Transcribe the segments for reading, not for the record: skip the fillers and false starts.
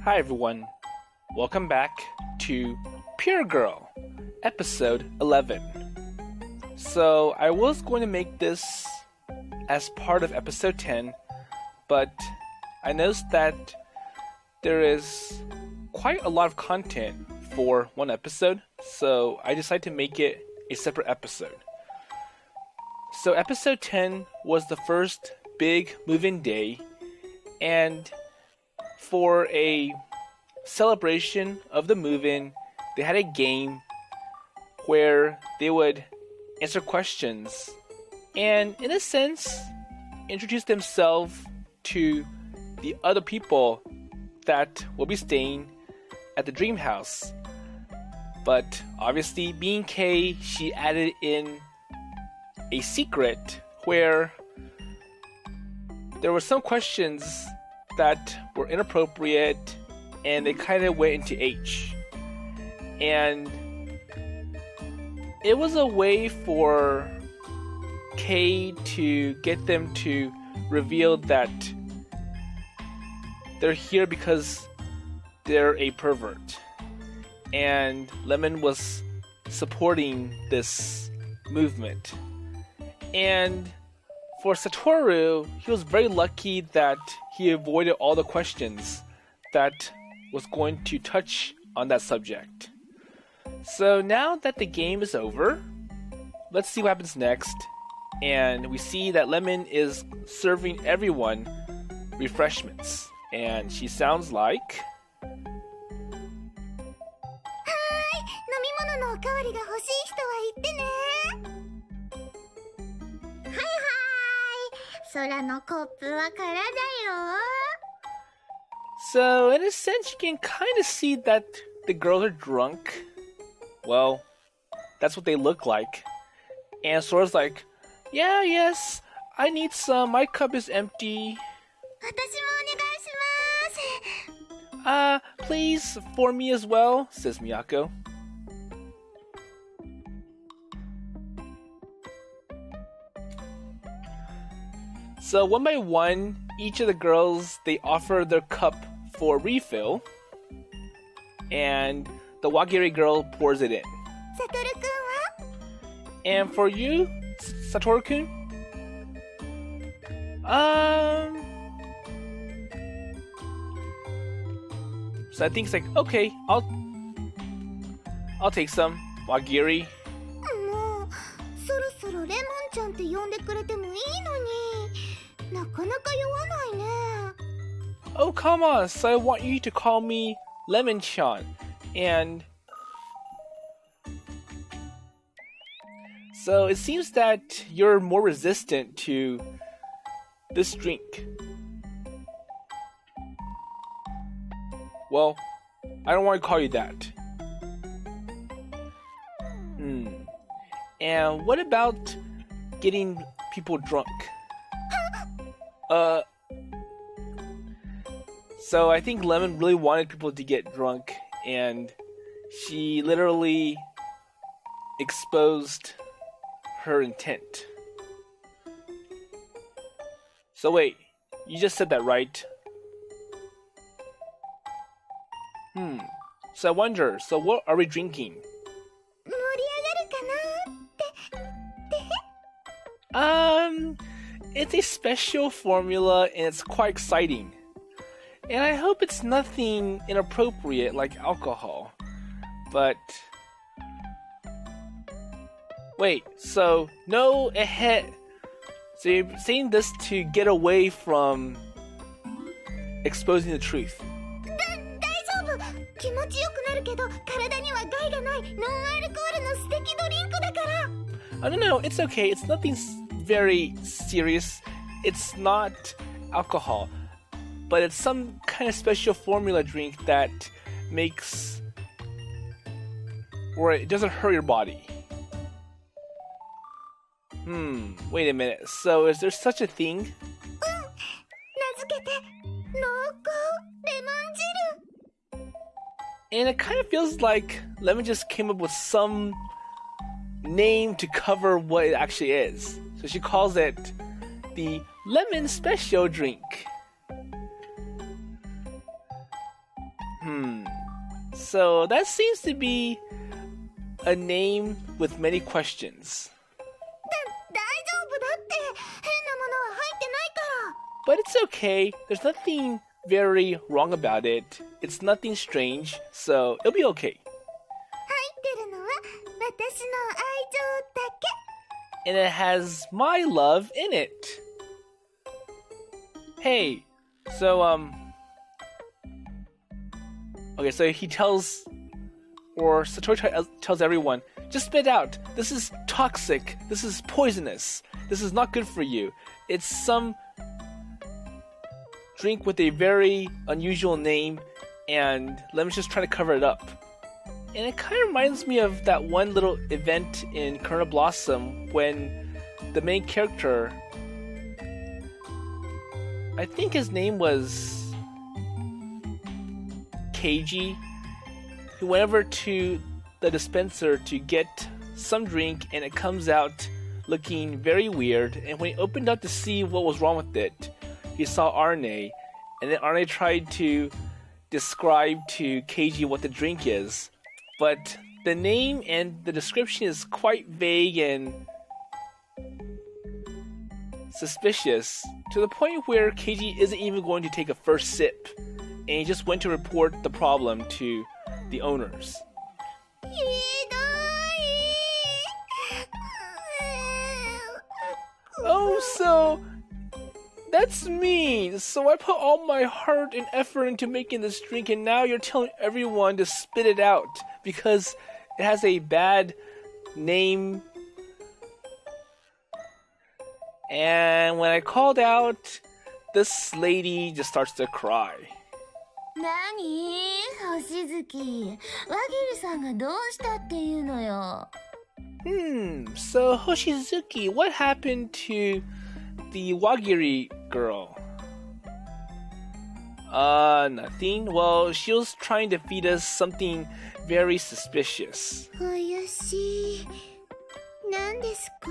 Hi everyone, welcome back to Pure Girl, episode 11. So I was going to make this as part of episode 10, but I noticed that there is quite a lot of content for one episode, so I decided to make it a separate episode. So episode 10 was the first big move-in day, and for a celebration of the move-in, they had a game where they would answer questions and, in a sense, introduce themselves to the other people that will be staying at the dream house. But obviously, being Kay, she added in a secret where there were some questions that were inappropriate and they kind of went into H. And it was a way for Kay to get them to reveal that they're here because they're a pervert. And Lemon was supporting this movement. And for Satoru, he was very lucky that he avoided all the questions that was going to touch on that subject. So now that the game is over, let's see what happens next. And we see that Lemon is serving everyone refreshments. And she sounds like... So, in a sense, you can kind of see that the girls are drunk. Well, that's what they look like. And Sora's like, yeah, yes, I need some. My cup is empty. Please, for me as well, says Miyako. So one by one, each of the girls, they offer their cup for refill, and the Yogiri girl pours it in. And for you, Satoru-kun? So I think it's like, okay, I'll take some Yogiri. Oh, come on, so I want you to call me Lemon-chan. And so it seems that you're more resistant to this drink. Well, I don't want to call you that. And what about getting people drunk? So I think Lemon really wanted people to get drunk, and she literally exposed her intent. So wait, you just said that, right? So I wonder, so what are we drinking? It's a special formula and it's quite exciting. And I hope it's nothing inappropriate like alcohol. But... wait, so no ahead. So you're saying this to get away from exposing the truth. Oh, no, it's okay. It's nothing very serious. It's not alcohol. But it's some kind of special formula drink that makes... where it doesn't hurt your body. Wait a minute. So is there such a thing? And it kind of feels like Lemon just came up with some name to cover what it actually is. So she calls it the Lemon Special Drink. So that seems to be a name with many questions. 大丈夫だって変なものは入ってないから。 But it's okay. There's nothing very wrong about it. It's nothing strange, so it'll be okay. 入ってるのは私の愛情だけ。 And it has my love in it. Hey, so okay, so he tells, or Satoru tells everyone, just spit out. This is toxic. This is poisonous. This is not good for you. It's some drink with a very unusual name, and Lemon's just trying to cover it up. And it kind of reminds me of that one little event in Kernel Blossom when the main character, I think his name was Keiji, who went over to the dispenser to get some drink, and it comes out looking very weird. And when he opened up to see what was wrong with it, he saw Arne, and then Arne tried to describe to Keiji what the drink is, but the name and the description is quite vague and suspicious, to the point where Keiji isn't even going to take a first sip, and he just went to report the problem to the owners. ひどい。 Oh, so that's mean. So I put all my heart and effort into making this drink, and now you're telling everyone to spit it out because it has a bad name. And when I called out, this lady just starts to cry. 何？星月。和ギルさんがどうしたっていうのよ。 So Hoshizuki, what happened to the Wagiri girl? Nothing. Well, she was trying to feed us something very suspicious. 怪しい。何ですか？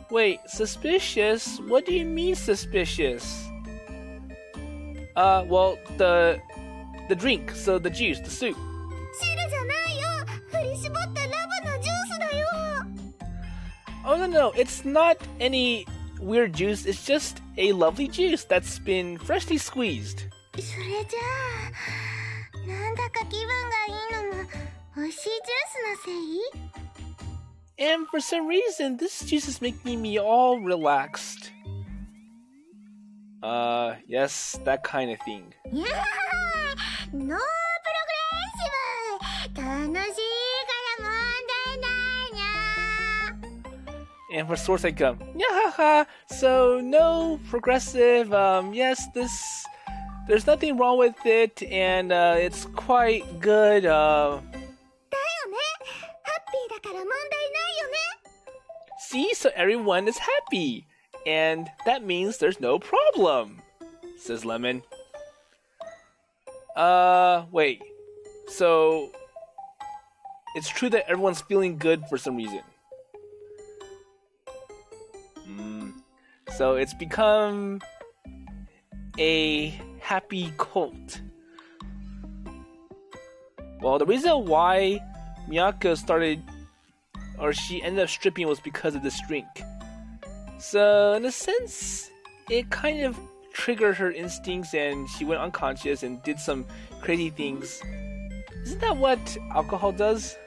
Wait, suspicious? What do you mean suspicious? Well, the drink, so the juice, the soup. 汁じゃないよ。振り絞ったラブのジュースだよ。 Oh, no, it's not any weird juice. It's just a lovely juice that's been freshly squeezed. それじゃあ、なんだか気分がいいのも美味しいジュースのせい？ And for some reason, this juice is making me all relaxed. Yes, that kind of thing. いやー、ノープログレッシブ。楽しいから問題ないにゃ。 And for Source, I go, yeah, so no progressive, yes, there's nothing wrong with it, and it's quite good, だよね。ハッピーだから問題ないよね。 See, so everyone is happy, and that means there's no problem, says Lemon. Wait, so it's true that everyone's feeling good for some reason. So it's become a happy cult. Well, the reason why Miyako started, or she ended up stripping, was because of this drink. So in a sense, it kind of triggered her instincts and she went unconscious and did some crazy things. Isn't that what alcohol does?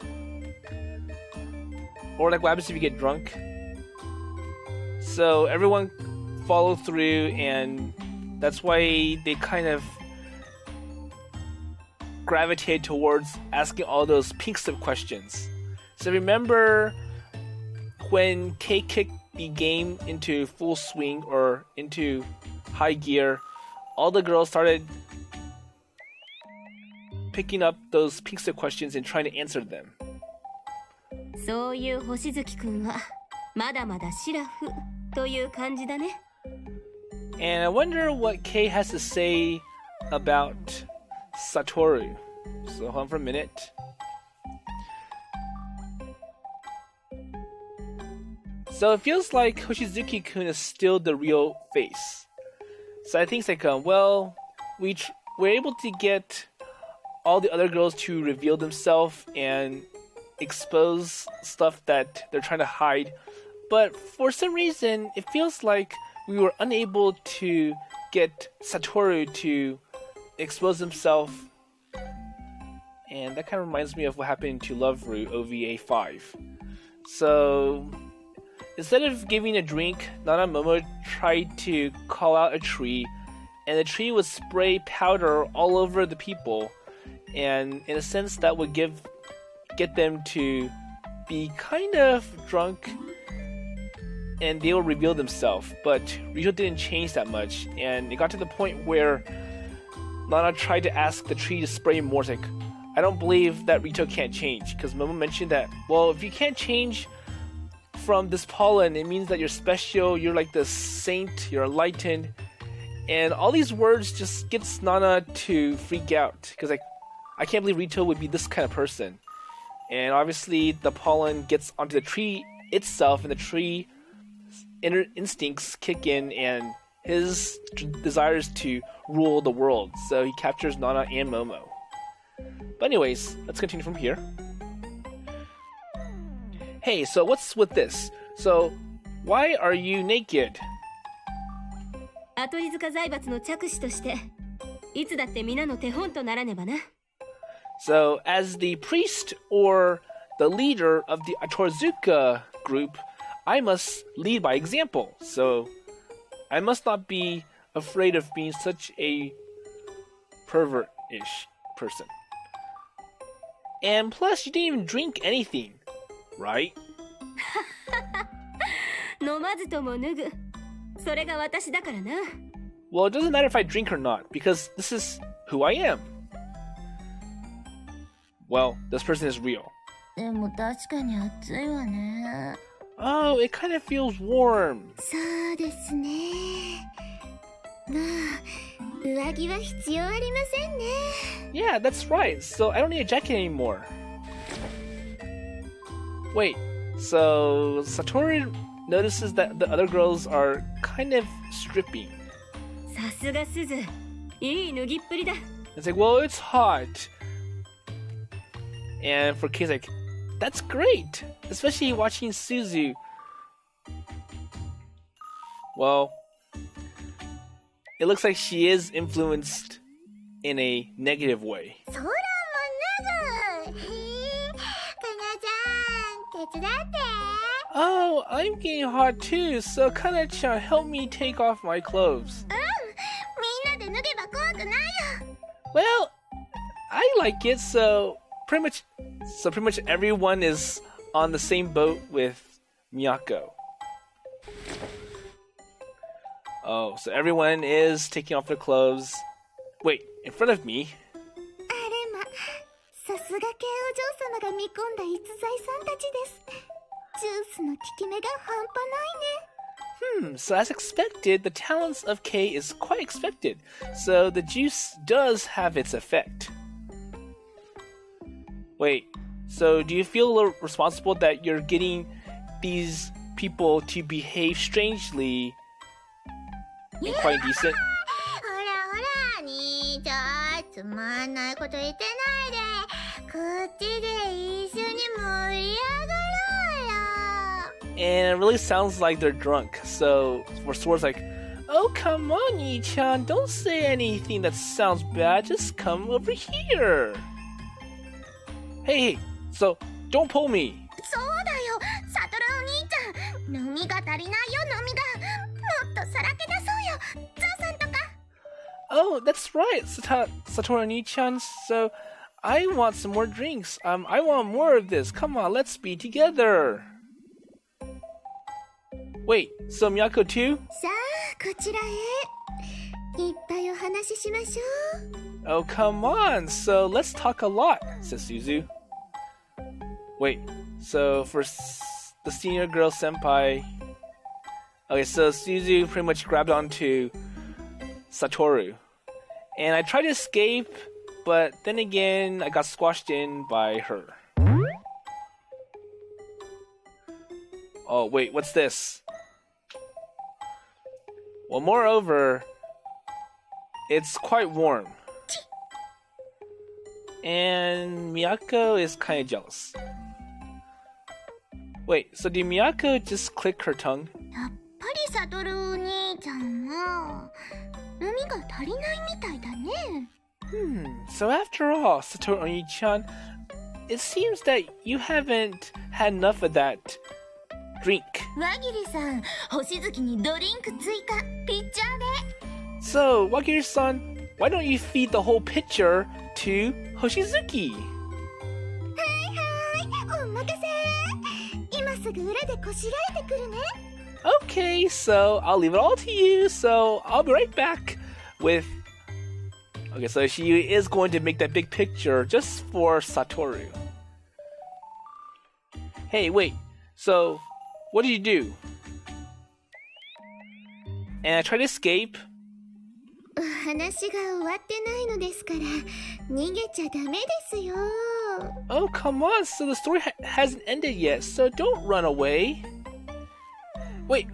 Or like what happens if you get drunk? So everyone followed through, and that's why they kind of gravitate towards asking all those pink slip questions. So remember when Kay kicked the game into full swing or into high gear, all the girls started picking up those pink slip questions and trying to answer them. そういう星月くんはまだまだシラフという感じだね。 And I wonder what Kay has to say about Satoru. So hold on for a minute. So it feels like Hoshizuki-kun is still the real face. So I think it's like, well, we're able to get all the other girls to reveal themselves and expose stuff that they're trying to hide. But for some reason, it feels like we were unable to get Satoru to expose himself. And that kind of reminds me of what happened to Love Root OVA 5. So, instead of giving a drink, Nana Momo tried to call out a tree, and the tree would spray powder all over the people. And in a sense, that would get them to be kind of drunk, and they will reveal themselves. But Rito didn't change that much, and it got to the point where Nana tried to ask the tree to spray more. It's like, I don't believe that Rito can't change, because Momo mentioned that, well, if you can't change from this pollen, it means that you're special, you're like the saint, you're enlightened. And all these words just gets Nana to freak out, because like, I can't believe Rito would be this kind of person. And obviously the pollen gets onto the tree itself, and the tree inner instincts kick in, and his desires to rule the world. So he captures Nana and Momo. But anyways, let's continue from here. Hey, so what's with this? So, why are you naked? 後り塚財閥の着手として、いつだって皆の手本とならねばな。So, as the priest or the leader of the Atorzuka group, I must lead by example. So, I must not be afraid of being such a pervert-ish person. And plus, you didn't even drink anything, right? 飲まずとも脱ぐ。それが私だからな。Well, it doesn't matter if I drink or not, because this is who I am. Well, this person is real. でも確かに暑いわね。Oh, it kind of feels warm. そうですね。まあ、上着は必要ありませんね。Yeah, that's right. So I don't need a jacket anymore. Wait, so Satoru notices that the other girls are kind of stripping. さすがすず、いい脱ぎっぷりだ。It's like, well, it's hot. And for kids, like, that's great, especially watching Suzu. Well, it looks like she is influenced in a negative way. そらも脱ぐ。かなちゃん、手伝って。Oh, I'm getting hot too, so Kana-chan, help me take off my clothes. みんなで脱げば怖くないよ。Well, I like it, so pretty much everyone is on the same boat with Miyako. Oh, so everyone is taking off their clothes. Wait, in front of me? あれま、さすが慶お嬢様が見込んだ逸材さんたちです。ジュースの効き目が半端ないね。So as expected, the talents of Kay is quite expected. So the juice does have its effect. Wait, so do you feel a little responsible that you're getting these people to behave strangely and quite decent? ほらほら、兄ちゃん、つまんないこと言ってないで。こっちで一緒に盛り上がろうよ。And it really sounds like they're drunk. So for Sora's like, oh, come on, Yi-chan, don't say anything that sounds bad. Just come over here. Hey, so don't pull me. そうだよ、サトルお兄ちゃん。飲みが足りないよ、飲みが。もっとさらけ出そうよ、ゾウさんとか。Oh, that's right, Satoru Ni-chan. So I want some more drinks. I want more of this. Come on, let's be together. Wait, so Miyako too? さあ、こちらへ。いっぱいお話ししましょう。Oh, come on. So let's talk a lot, says Suzu. Wait, so for the senior girl senpai... Okay, so Suzu pretty much grabbed onto Satoru. And I tried to escape, but then again, I got squashed in by her. Oh, wait, what's this? Well, moreover, it's quite warm. And Miyako is kind of jealous. Wait, so did Miyako just click her tongue? やっぱりサトルお兄ちゃんは海が足りないみたいだね。So after all, Satoru Oni-chan, it seems that you haven't had enough of that drink. 和桐さん、星月にドリンク追加、ピッチャーで。So, Wagiri-san, why don't you feed the whole pitcher to Hoshizuki? はいはい、お任せ。今すぐ裏でこしらえてくるね。Okay, so I'll leave it all to you. So I'll be right back with... Okay, so she is going to make that big picture just for Satoru. Hey, wait. So, what did you do? And I tried to escape. お話が終わってないのですから、逃げちゃダメですよ。Oh, come on. So the story hasn't ended yet, so don't run away. Wait.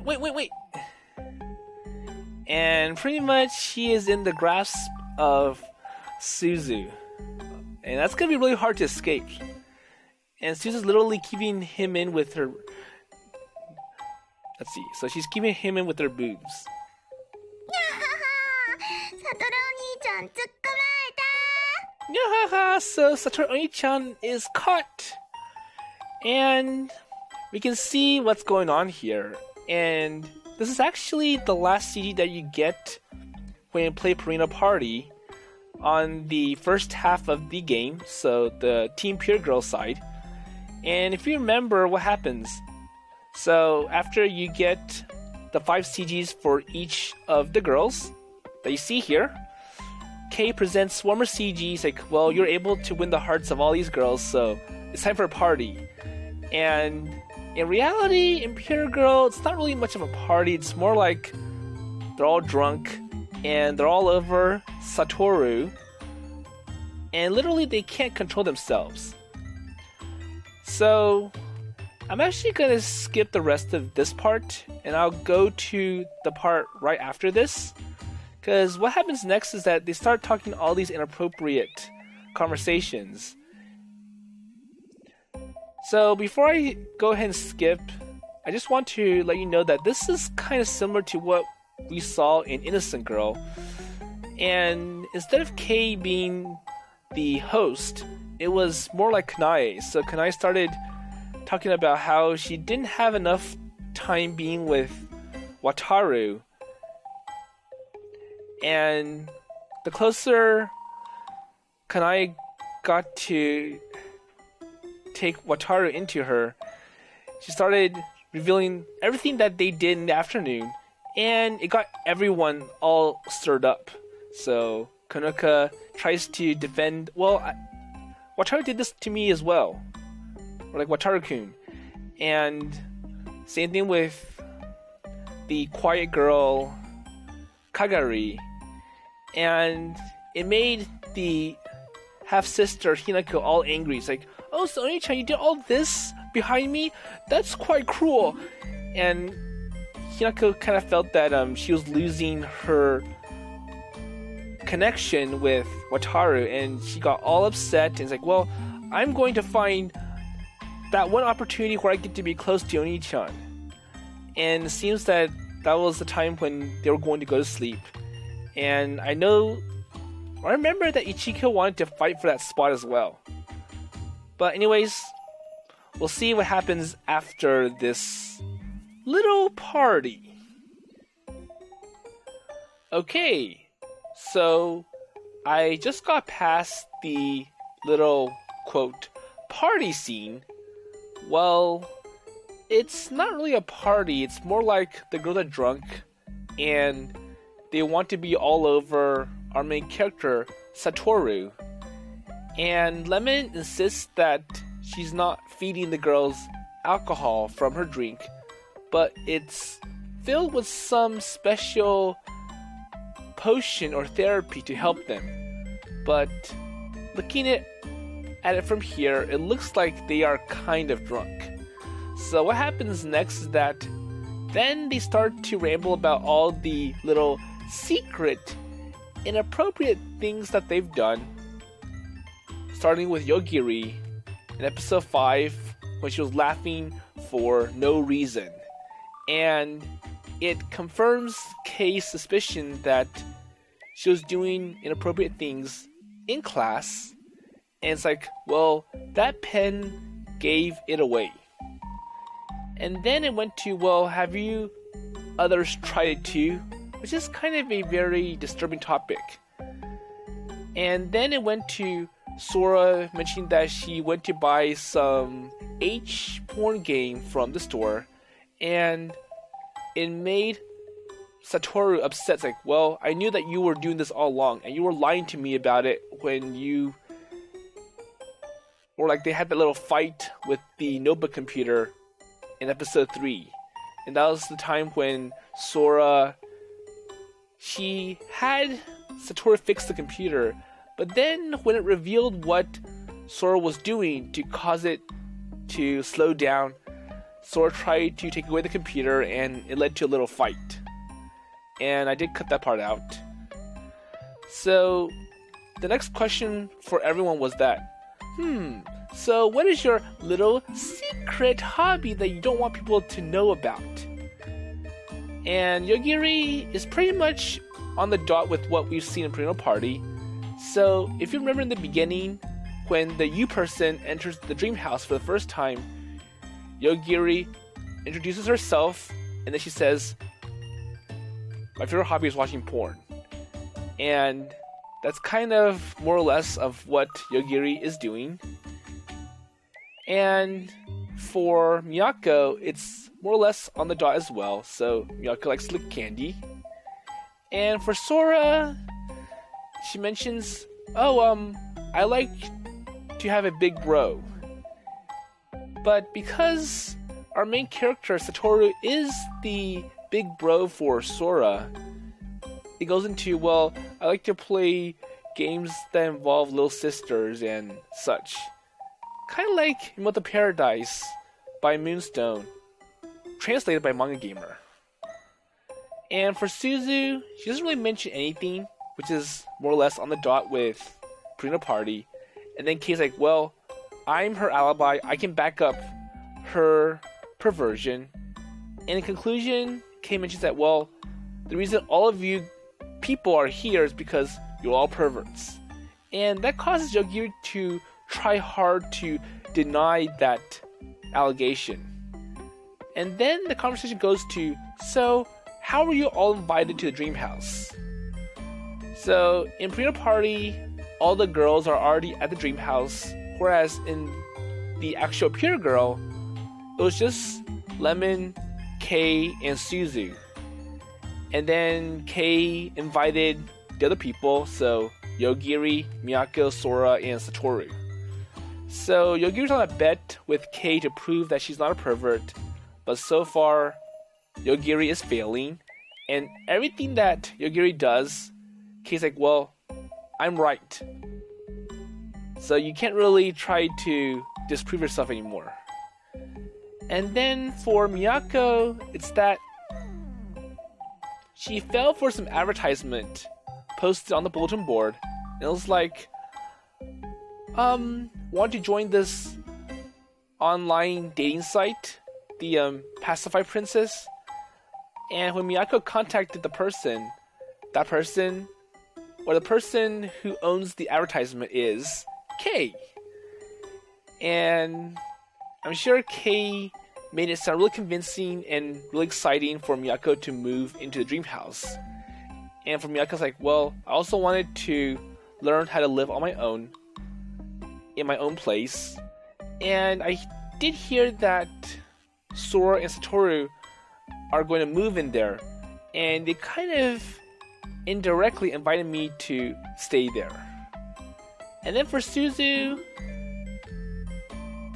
And pretty much he is in the grasp of Suzu. And that's gonna be really hard to escape. And Suzu's literally keeping him in with her... Let's see. So she's keeping him in with her boobs. サトルお兄ちゃん、捕まえた。 Yahaha! So Satoru Oni-chan is caught. And we can see what's going on here. And this is actually the last CD that you get when you play Purino Party on the first half of the game, so the Team Pure Girl side. And if you remember what happens, so after you get the 5 CGs for each of the girls that you see here, Kay presents one more CGs like, well, you're able to win the hearts of all these girls, so it's time for a party. And in reality, in Pure Girl, it's not really much of a party. It's more like they're all drunk and they're all over Satoru. And literally, they can't control themselves. So, I'm actually going to skip the rest of this part and I'll go to the part right after this. Because what happens next is that they start talking all these inappropriate conversations. So before I go ahead and skip, I just want to let you know that this is kind of similar to what we saw in Innocent Girl. And instead of Kei being the host, it was more like Kanae. So Kanae started talking about how she didn't have enough time being with Wataru. And the closer Kanae got to take Wataru into her, she started revealing everything that they did in the afternoon, and it got everyone all stirred up. So Konoka tries to defend, well, Wataru did this to me as well, or like Wataru-kun. And same thing with the quiet girl Kagari, and it made the half-sister Hinako all angry. It's like, oh, so Oni-chan, you did all this behind me? That's quite cruel. And Hinako kind of felt that she was losing her connection with Wataru, and she got all upset and it's like, well, I'm going to find that one opportunity where I get to be close to Oni-chan. And it seems that that was the time when they were going to go to sleep. And I remember that Ichiko wanted to fight for that spot as well. But anyways, we'll see what happens after this little party. Okay, so I just got past the little, quote, party scene. Well, it's not really a party, it's more like the girls are drunk and they want to be all over our main character, Satoru. And Lemon insists that she's not feeding the girls alcohol from her drink, but it's filled with some special potion or therapy to help them. But looking at it from here, it looks like they are kind of drunk. So what happens next is that then they start to ramble about all the little secret, inappropriate things that they've done. starting with Yogiri in episode 5 when she was laughing for no reason. And it confirms Kei's suspicion that she was doing inappropriate things in class. And it's like, well, that pen gave it away. And then it went to, well, have you others tried it too? Which is kind of a very disturbing topic. And then it went to Sora mentioning that she went to buy some H porn game from the store, and it made Satoru upset. It's like, well, I knew that you were doing this all along, and you were lying to me about it when you... Or like they had that little fight with the notebook computer in episode 3. And that was the time when Sora... She had Satoru fix the computer, but then when it revealed what Sora was doing to cause it to slow down, Sora tried to take away the computer and it led to a little fight. And I did cut that part out. So the next question for everyone was that, so what is your little secret hobby that you don't want people to know about? And Yogiri is pretty much on the dot with what we've seen in Purino Party. So if you remember in the beginning, when the U person enters the dream house for the first time, Yogiri introduces herself and then she says, my favorite hobby is watching porn. And that's kind of more or less of what Yogiri is doing. And for Miyako, it's more or less on the dot as well. So Miyako likes lick candy. And for Sora, she mentions, I like to have a big bro. But because our main character, Satoru, is the big bro for Sora, it goes into, well, I like to play games that involve little sisters and such. Kind of like Remote the Paradise by Moonstone, translated by Manga Gamer. And for Suzu, she doesn't really mention anything, which is more or less on the dot with Purino Party. And then Kei's like, well, I'm her alibi, I can back up her perversion. And in conclusion, Kei mentions that, well, the reason all of you people are here is because you're all perverts. And that causes Yogiri to try hard to deny that allegation. And then the conversation goes to, so how were you all invited to the dream house? So in Purino Party, all the girls are already at the dream house, whereas in the actual Pure Girl, it was just Lemon, Kei, and Suzu. And then Kei invited the other people, so Yogiri, Miyako, Sora, and Satoru. So Yogiri's on a bet with Kei to prove that she's not a pervert, but so far, Yogiri is failing, and everything that Yogiri does, Kei's like, well, I'm right. So you can't really try to disprove yourself anymore. And then for Miyako, it's that she fell for some advertisement posted on the bulletin board, and it was like, want to join this online dating site, the Pacify Princess? And when Miyako contacted the person who owns the advertisement is Kei. And I'm sure Kei made it sound really convincing and really exciting for Miyako to move into the dream house. And for Miyako's like, well, I also wanted to learn how to live on my own, in my own place. And I did hear that Sora and Satoru are going to move in there, and they kind of indirectly invited me to stay there. And then for Suzu,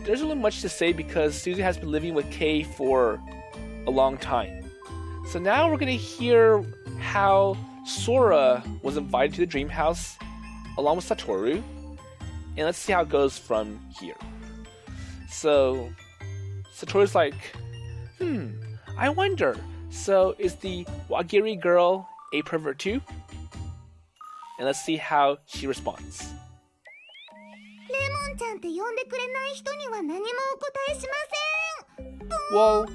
there's really much to say because Suzu has been living with Kei for a long time. So now we're going to hear how Sora was invited to the dream house along with Satoru, and let's see how it goes from here. So Satoru's like, I wonder, so is the Wagiri girl a pervert too? And let's see how she responds. レちゃんって呼んでくれない人には何もお答えしません。 Well,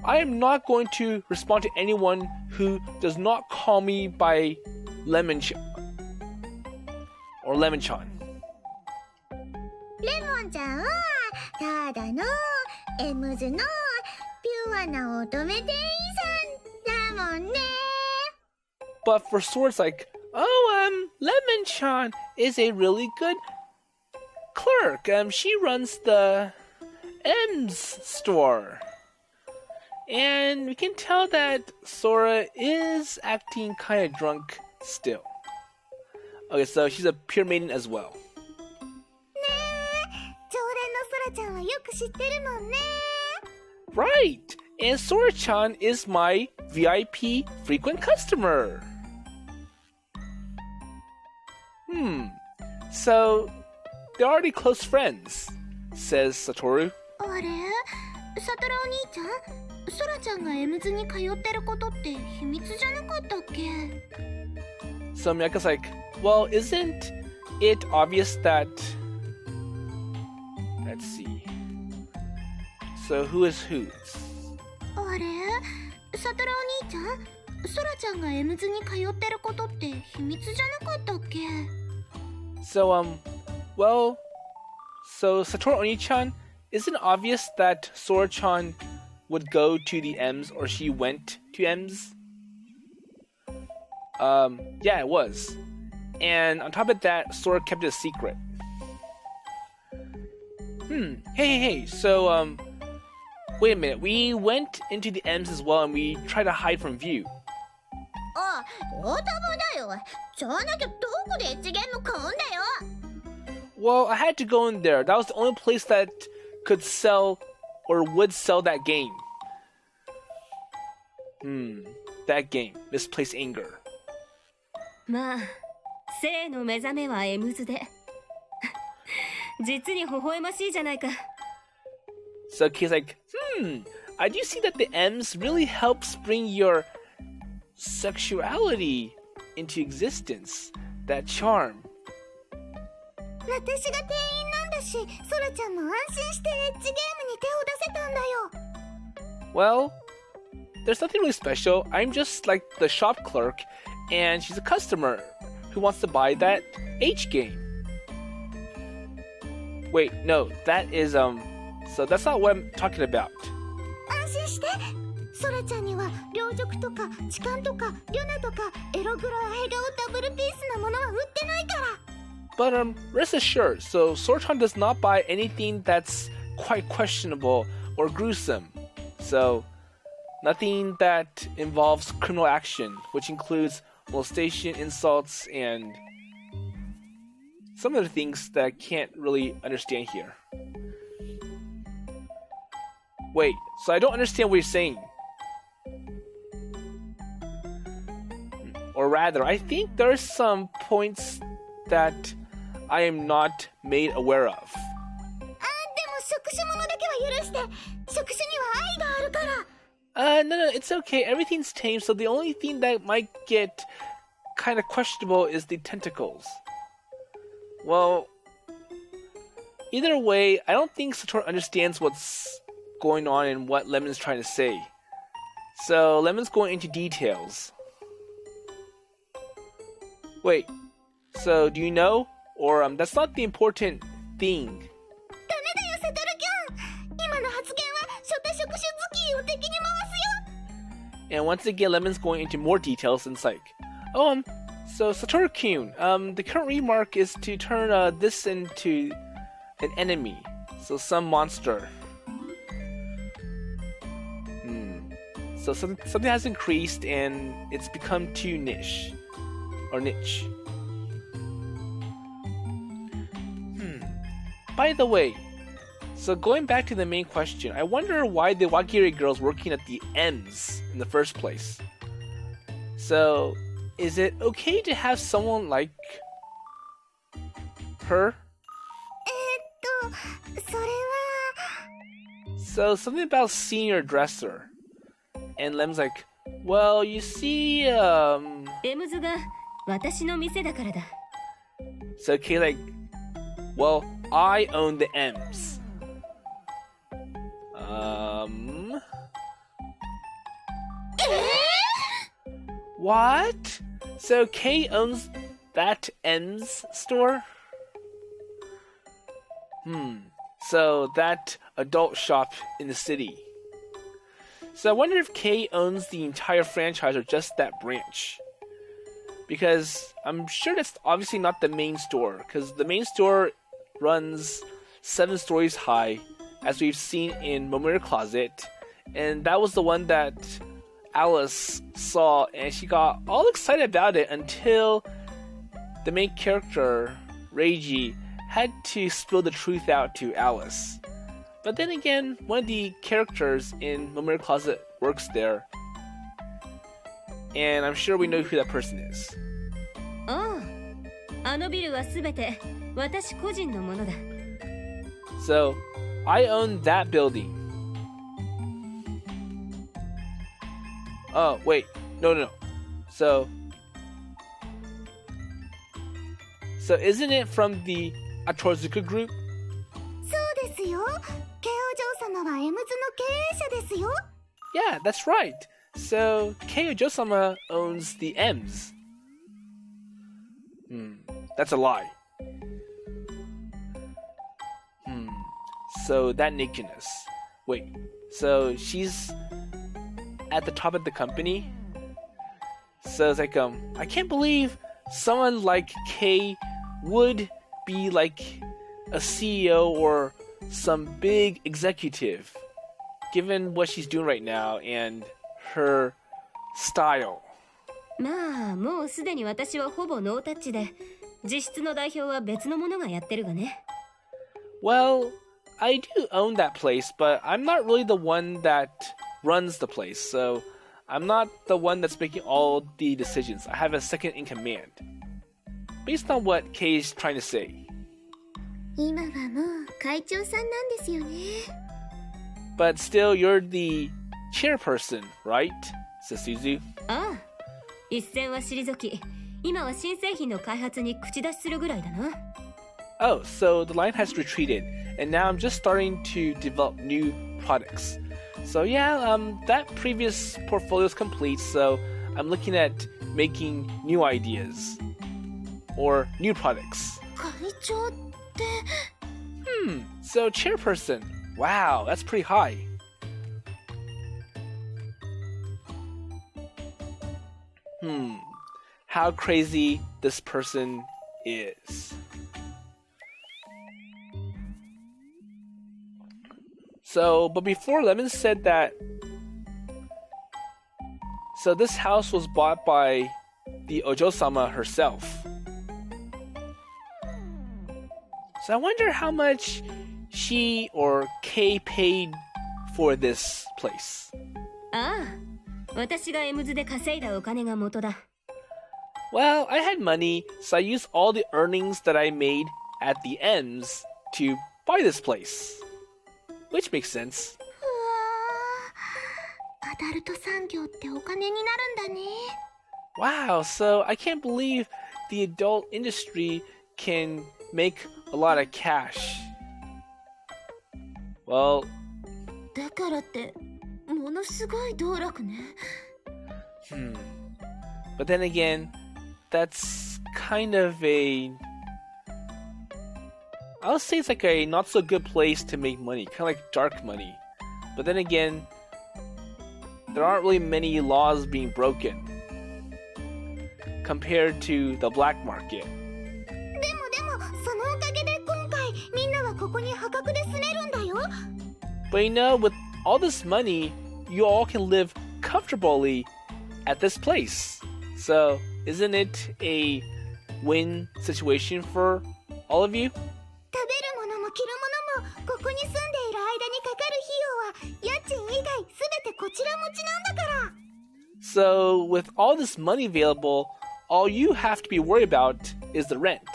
I am not going to respond to anyone who does not call me by Lemon-chan or Lemon-chan. レモンちゃんはただのエムズのピュアな乙女店員さんだもんね。 But for Sora's like, oh, Lemon-chan is a really good clerk. She runs the M's store. And we can tell that Sora is acting kind of drunk still. Okay, so she's a pure maiden as well. ねえ、常連のソラちゃんはよく知ってるもんね。 Right! And Sora-chan is my VIP frequent customer. So they're already close friends, says Satoru. あれ、サトルお兄ちゃん、ソラちゃんがエムズに通ってることって秘密じゃなかったっけ？ So Miyako's like, well, isn't it obvious that... Let's see. So who is who? あれ、サトルお兄ちゃん、ソラちゃんがエムズに通ってることって秘密じゃなかったっけ？ So, so Satoru Oni-chan, isn't it obvious that Sora-chan would go to the M's or she went to M's? Yeah, it was. And on top of that, Sora kept it a secret. Hey, so, wait a minute, we went into the M's as well and we tried to hide from view. あ、オタマだよ。じゃなきゃどこで一元の買うんだよ。 Well, I had to go in there. That was the only place that could sell or would sell that game. That game. Misplaced anger. まあ、性の目覚めはエムズで。実に微笑ましいじゃないか。 So Kay's like, I do see that the M's really helps bring your sexuality into existence. That charm. 私が店員なんだし、ソラちゃんも安心してエッジゲームに手を出せたんだよ。 Well, there's nothing really special. I'm just like the shop clerk, and she's a customer who wants to buy that H game. Wait, no, that is, so that's not what I'm talking about. 安心して。ソラちゃんには両辱とか痴漢とかリュナとかエログロ愛顔ダブルピースなものは売ってないから。 But rest assured, so Sora-chan does not buy anything that's quite questionable or gruesome. So, nothing that involves criminal action, which includes molestation, insults, and some other things that I can't really understand here. Wait, so I don't understand what you're saying. Or rather, I think there are some points that I am not made aware of. あ、でも触手ものだけは許して。触手には愛があるから。No, it's okay. Everything's tame, so the only thing that might get kind of questionable is the tentacles. Well, either way, I don't think Satoru understands what's going on and what Lemon's trying to say. So, Lemon's going into details. Wait, so do you know? Or, that's not the important thing. ダメだよ、サトルキャン。今の発言は初手触手好きを敵に回すよ。 And once again, Lemon's going into more details and it's like, so Satoru-kun, the current remark is to turn this into an enemy. So some monster. So something has increased and it's become too niche. Or niche. By the way, so going back to the main question, I wonder why the Yogiri girl's working at the M's in the first place. So, is it okay to have someone like her? それは。 So, something about senior dresser. And Lem's like, well, you see, エムズが私の店だからだ。 So Kay like, well, I own the M's. What? So K owns that M's store? So that adult shop in the city. So I wonder if K owns the entire franchise or just that branch. Because I'm sure that's obviously not the main store, because the main store runs 7 stories high, as we've seen in Momoiro Closet, and that was the one that Alice saw, and she got all excited about it until the main character, Reiji, had to spill the truth out to Alice. But then again, one of the characters in Momoiro Closet works there, and I'm sure we know who that person is. ああ、あのビルはすべて私個人のものだ。So, I own that building. Oh, wait. No. So isn't it from the Atorzuka group? そうですよ。K お嬢様はエムズの経営者ですよ。Yeah, that's right. So, K Ojo-sama owns the M's. That's a lie. So, that nakedness. Wait, so she's at the top of the company? So it's like, I can't believe someone like K would be like a CEO or some big executive, given what she's doing right now and her style. まあ、もうすでに私はほぼノータッチで、実質の代表は別の者がやってるがね。Well, I do own that place, but I'm not really the one that runs the place, so I'm not the one that's making all the decisions. I have a second in command. Based on what Kay is trying to say. 今はもう会長さんなんですよね。But still, you're the chairperson, right, Suzu? ああ、一線は退き、今は新製品の開発に口出しするぐらいだな。Oh, so the line has retreated, and now I'm just starting to develop new products. So yeah, that previous portfolio is complete, so I'm looking at making new ideas. Or new products. 会長って。So chairperson. Wow, that's pretty high. How crazy this person is. So, but before Lemon said that, so this house was bought by the Ojo-sama herself. So I wonder how much she or Kay paid for this place. ああ、私がエムズで稼いだお金が元だ。Well, I had money, so I used all the earnings that I made at the M's to buy this place. Which makes sense. うわー、アダルト産業ってお金になるんだね。Wow, so I can't believe the adult industry can make a lot of cash. Well, だからってものすごい道楽ね。But then again, that's kind of I'll say it's like a not so good place to make money, kind of like dark money. But then again, there aren't really many laws being broken compared to the black market. でもそのおかげで今回みんなはここに破格で住めるんだよ。But you know, with all this money, you all can live comfortably at this place. So, isn't it a win situation for all of you? 食べるものも着るものもここに住んでいる間にかかる費用は家賃以外すべてこちら持ちなんだから。So, with all this money available, all you have to be worried about is the rent.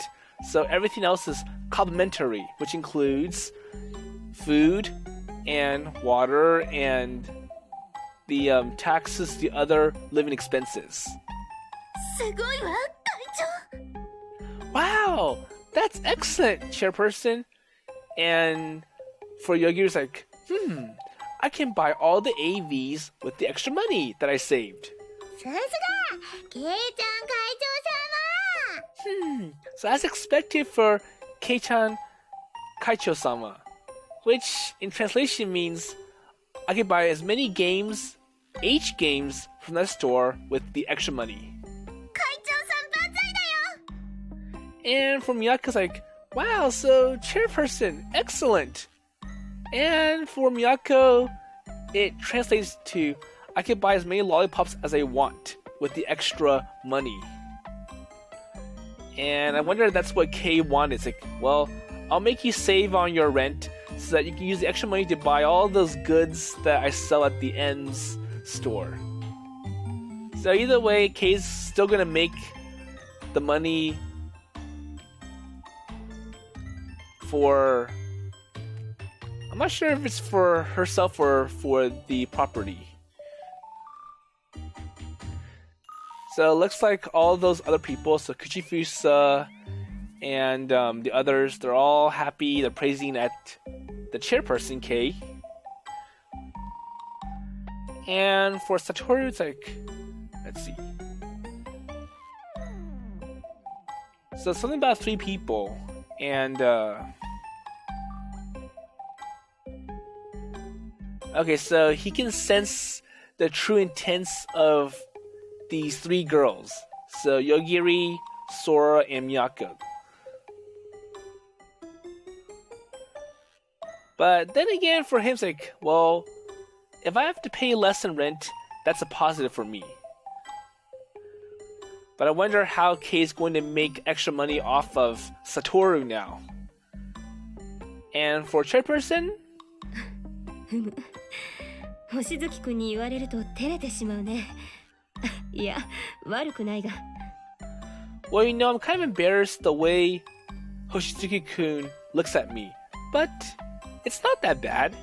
So everything else is complimentary, which includes food and water and the taxes, the other living expenses. すごいわ、会長。 Wow, that's excellent, Chairperson. And for Yogiri, it's like, I can buy all the AVs with the extra money that I saved. さすがケイちゃん会長様 So as expected for Kei-chan Kaicho-sama, which in translation means I can buy as many games, H games from that store with the extra money. 会長さん万歳だよ And for Miyako's like, wow, so chairperson, excellent. And for Miyako, it translates to I can buy as many lollipops as I want with the extra money. And I wonder if that's what Kei wanted. It's like, well, I'll make you save on your rent so that you can use the extra money to buy all those goods that I sell at the ends store. So either way, Kei's still gonna make the money for... I'm not sure if it's for herself or for the property. So it looks like all those other people, so Kuchifusa and the others, they're all happy. They're praising at the chairperson, Kei. And for Satoru, it's like, let's see. So something about 3 people. And, okay, so he can sense the true intents of these 3 girls. So Yogiri, Sora, and Miyako. But then again, for him, it's like, well, if I have to pay less in rent, that's a positive for me. But I wonder how Kei's going to make extra money off of Satoru now. And for chairperson, 星月くんに言われると照れてしまうね。いや、悪くないが。well, you know, I'm kind of embarrassed the way Hoshitsuki-kun looks at me. But it's not that bad.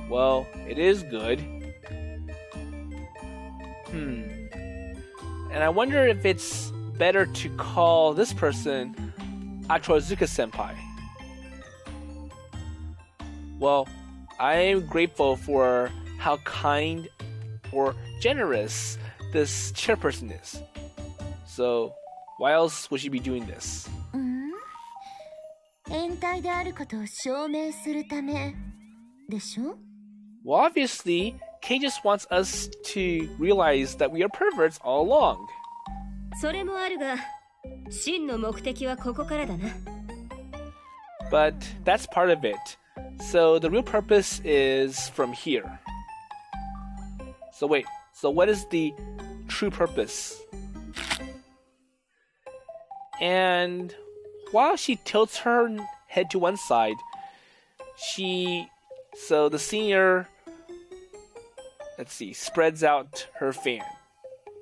Well, it is good. And I wonder if it's better to call this person Atrozuka-senpai. Well, I am grateful for how kind or generous this chairperson is. So, why else would she be doing this? 変態であることを証明するためでしょ Well, obviously, Kei just wants us to realize that we are perverts all along. それもあるが、真の目的はここからだな。But that's part of it. So the real purpose is from here. So wait, so what is the true purpose? And while she tilts her head to one side, so the senior, let's see, spreads out her fan.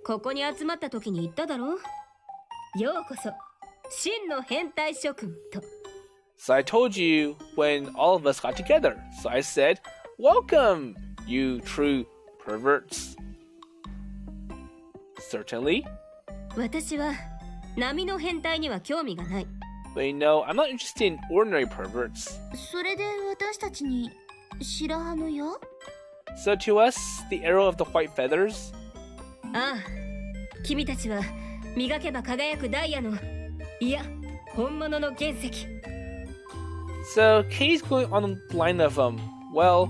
ここに集まった時に言っただろう。ようこそ、真の変態諸君と。So I told you when all of us got together. So I said, welcome, you true perverts. Certainly. 私は波の変態には興味がない。But you know, I'm not interested in ordinary perverts. それで私たちに白羽の矢 So to us, the arrow of the white feathers. ああ、君たちは磨けば輝くダイヤの、いや、本物の原石。So Kei's going on the line of, well,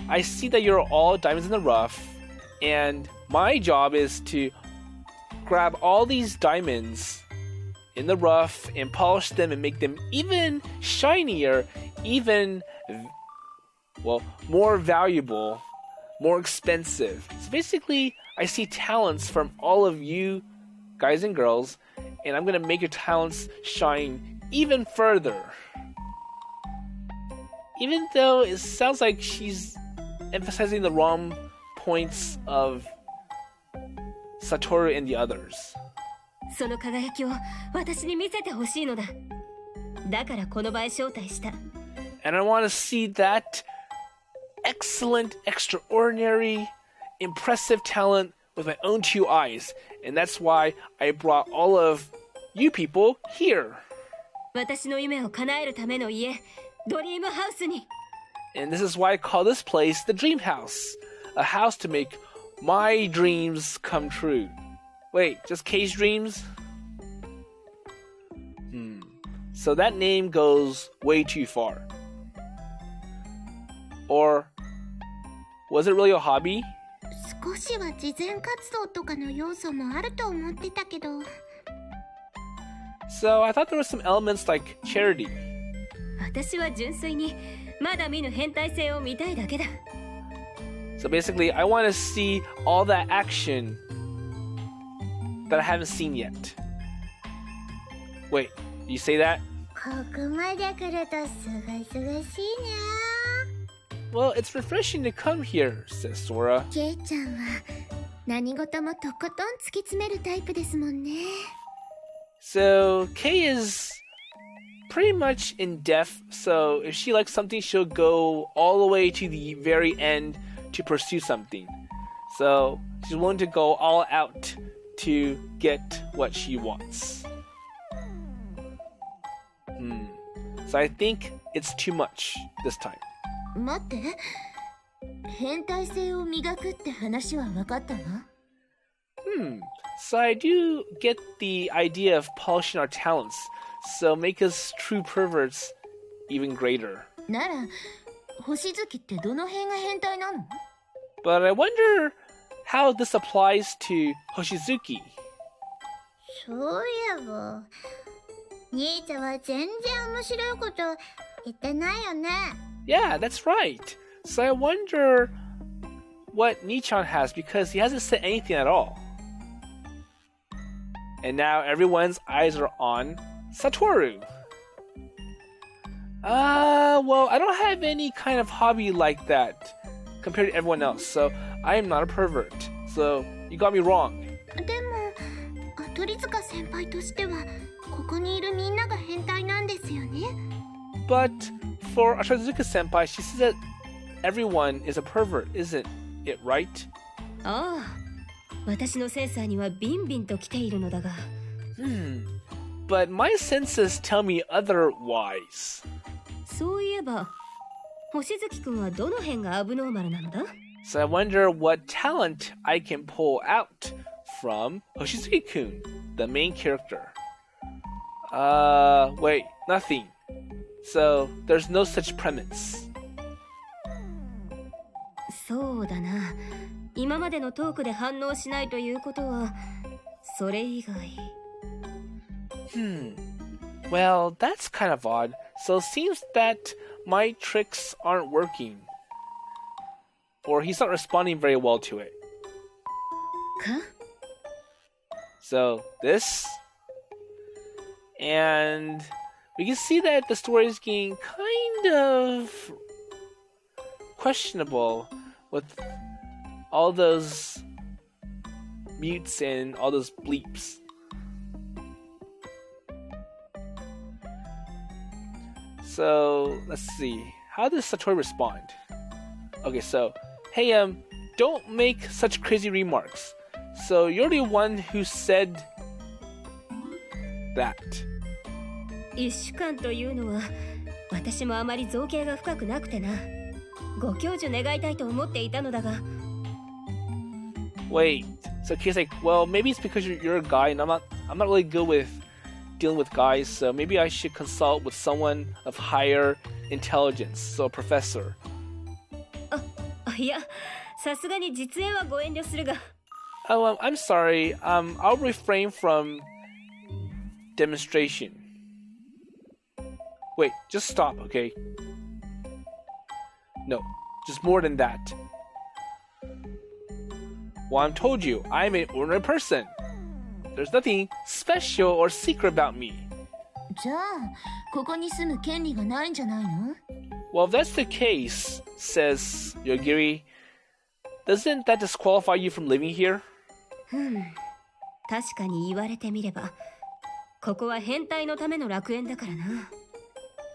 I see that you're all diamonds in the rough, and my job is to grab all these diamonds in the rough and polish them and make them even shinier, even, well, more valuable, more expensive. So basically, I see talents from all of you guys and girls, and I'm gonna make your talents shine even further. Even though it sounds like she's emphasizing the wrong points of Satoru and the others. その輝きを私に見せてほしいのだ。だからこの場へ招待した。And I want to see that excellent, extraordinary, impressive talent with my own 2 eyes. And that's why I brought all of you people here. 私の夢を叶えるための家、ドリームハウスに。And this is why I call this place the Dream House. A house to make my dreams come true. Wait, just Kei's dreams? So that name goes way too far. Or was it really a hobby? 少しは慈善活動とかの要素もあると思ってたけど。So I thought there were some elements like charity. 私は純粋にまだ見ぬ変態性を見たいだけだ。So basically, I want to see all that action that I haven't seen yet. Wait, you say that? ここまで来るとすがすがしいね。Well, it's refreshing to come here, says Sora. ケイちゃんは何事もとことん突き詰めるタイプですもんね。So Kei is pretty much in depth, so if she likes something, she'll go all the way to the very end to pursue something. So she's willing to go all out to get what she wants. So I think it's too much this time. 待って、変態性を磨くって話は分かったな。So I do get the idea of polishing our talents, so make us true perverts even greater. なら、星月ってどの辺が変態なの？ But I wonder how this applies to Hoshizuki. そういえば、兄ちゃんは全然面白いこと言ってないよね。Yeah, that's right. So I wonder what Nichan has because he hasn't said anything at all. And now everyone's eyes are on Satoru. Well, I don't have any kind of hobby like that compared to everyone else, so I am not a pervert. So you got me wrong. でも、鳥塚先輩としては、ここにいるみんなが変態なんですよね。But for Ashizuka senpai, she says that everyone is a pervert, isn't it right? ああ、私のセンサーにはビンビンと来ているのだが。But my senses tell me otherwise. そういえば、星月くんはどの辺がアブノーマルなのだ？ So I wonder what talent I can pull out from Hoshizuki-kun, the main character. Wait, nothing. So there's no such premise. そうだな。今までのトークで反応しないということは、それ以外。Well, that's kind of odd. So it seems that my tricks aren't working. Or he's not responding very well to it. か？ So this. And we can see that the story is getting kind of questionable with all those mutes and all those bleeps. So let's see. How does Satoru respond? Okay, so hey, don't make such crazy remarks. So you're the one who said that. 一週間というのは、私もあまり造形が深くなくてな。ご教授願いたいと思っていたのだが。Wait, so Kei's like, well, maybe it's because you're a guy and I'm not really good with dealing with guys, so maybe I should consult with someone of higher intelligence, so a professor. いや、さすがに実演はご遠慮するが。Oh, I'm sorry. I'll refrain from demonstration. Wait, just stop, okay? No, just more than that. Well, I told you, I'm an ordinary person. There's nothing special or secret about me. じゃあ、ここに住む権利がないんじゃないの？ Well, if that's the case, says Yogiri, doesn't that disqualify you from living here? 確かに言われてみれば、ここは変態のための楽園だからな。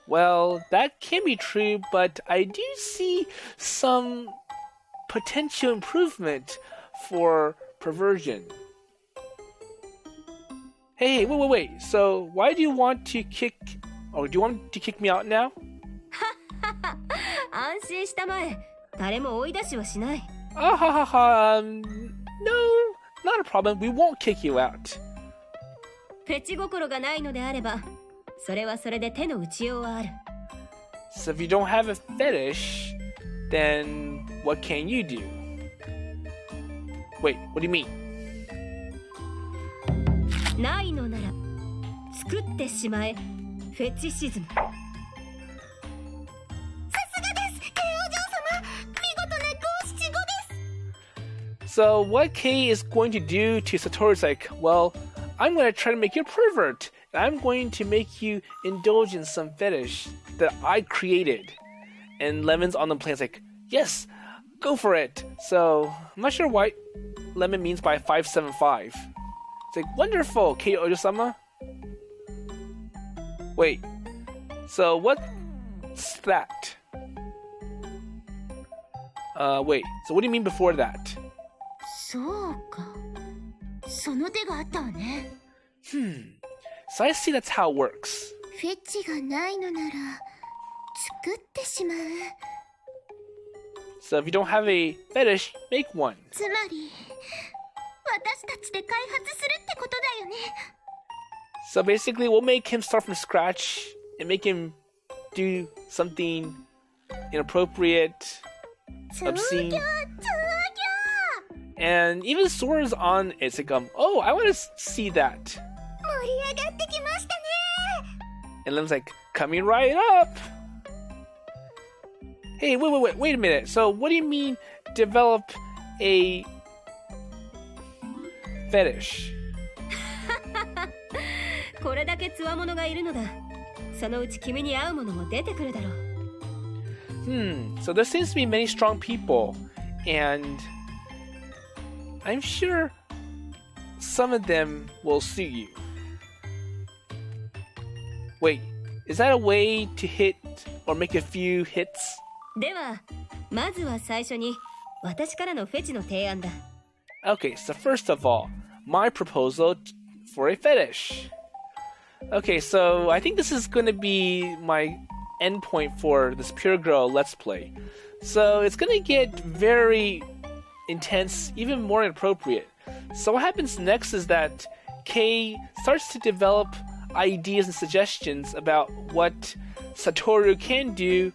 Well, that can be true, but I do see some potential improvement for perversion. Hey, wait. So, why do you want to kick Or do you want to kick me out now? 安心したまえ。誰も追い出しはしない。Ah ha ha ha. No, not a problem. We won't kick you out. フェチ心がないのであれば、それはそれで手の打ちようはある。So if you don't have a fetish, then what can you do? Wait, what do you mean? ないのなら作ってしまえ。フェチシズム。さすがです、K お嬢様。見事な五七五です。 So what Kei is going to do to Satoru is like, well, I'm going to try to make you a pervert. And I'm going to make you indulge in some fetish that I created. And Lemon's on the plane. It's like, yes, go for it. So I'm not sure what Lemon means by 575. It's like, wonderful, Kei Ojo-sama. Wait, so what's that? Wait, so what do you mean before that? そうか。その手があったわね。So I see that's how it works. フェチがないのなら作ってしまう。So if you don't have a fetish, make one. つまり私たちで開発するってことだよね。So basically, we'll make him start from scratch and make him do something inappropriate, obscene. And even Sora's on it's like, oh, I want to see that. 盛り上がってきましたね。 And Lem's like, coming right up. Hey, wait a minute. So what do you mean develop a fetish? これだけ強者がいるのだ。そのうち君に合うものも出てくるだろう。So there seems to be many strong people, and I'm sure some of them will suit you. Wait, is that a way to hit or make a few hits? では、まずは最初に私からのフェチの提案だ。Okay, so first of all, my proposal for a fetish. Okay, so I think this is going to be my endpoint for this Pure Girl Let's Play. So it's going to get very intense, even more inappropriate. So what happens next is that Kei starts to develop ideas and suggestions about what Satoru can do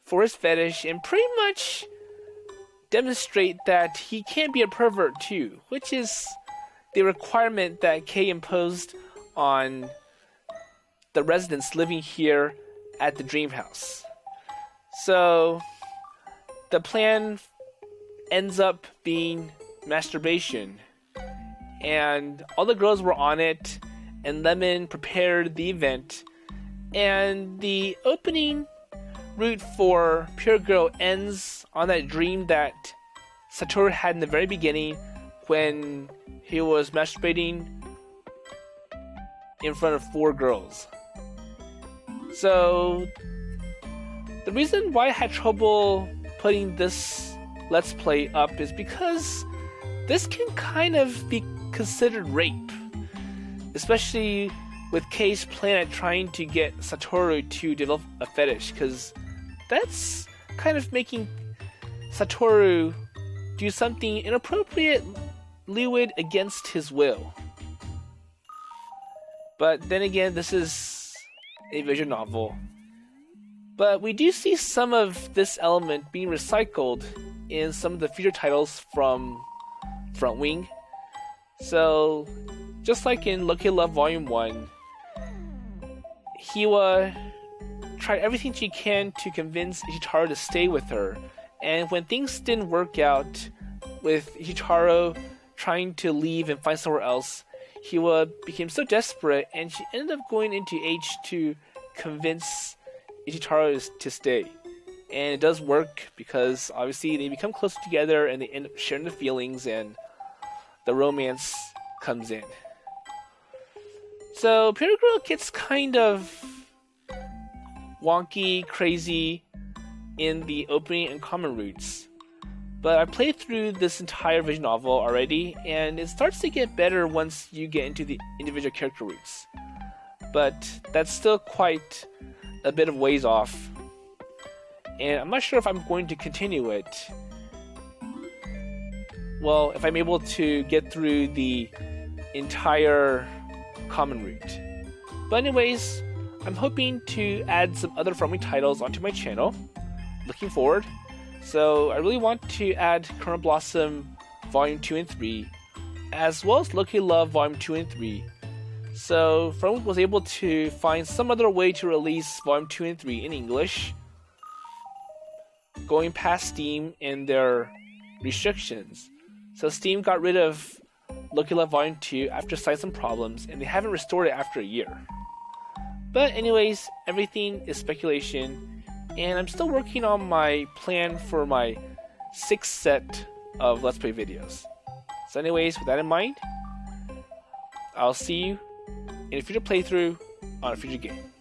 for his fetish and pretty much demonstrate that he can be a pervert too, which is the requirement that Kei imposed on the residents living here at the dream house. So the plan ends up being masturbation, and all the girls were on it, and Lemon prepared the event, and the opening route for Pure Girl ends on that dream that Satoru had in the very beginning when he was masturbating in front of 4 girls. So the reason why I had trouble putting this Let's Play up is because this can kind of be considered rape, especially with Kei's plan at trying to get Satoru to develop a fetish, because that's kind of making Satoru do something inappropriate, lewd, against his will. But then again, this is a visual novel. But we do see some of this element being recycled in some of the future titles from Front Wing. So, just like in Lucky Love Volume 1, Hiwa tried everything she can to convince Ichitaro to stay with her. And when things didn't work out, with Ichitaro trying to leave and find somewhere else, Hiwa became so desperate, and she ended up going into H to convince Ichitaro to stay. And it does work, because obviously they become closer together and they end up sharing the feelings, and the romance comes in. So Pure Girl gets kind of wonky, crazy in the opening and common routes. But I played through this entire visual novel already, and it starts to get better once you get into the individual character routes. but that's still quite a bit of ways off. And I'm not sure if I'm going to continue it. Well, if I'm able to get through the entire common route. But anyways, I'm hoping to add some other farming titles onto my channel. Looking forward. So I really want to add Current Blossom Volume 2 and 3, as well as Lucky Love Volume 2 and 3. So Farming was able to find some other way to release Volume 2 and 3 in English, going past Steam and their restrictions. So Steam got rid of Lucky Love Volume 2 after citing some problems, and they haven't restored it after a year. But anyways, everything is speculation, and I'm still working on my plan for my 6th set of Let's Play videos. So anyways, with that in mind, I'll see you in a future playthrough on a future game.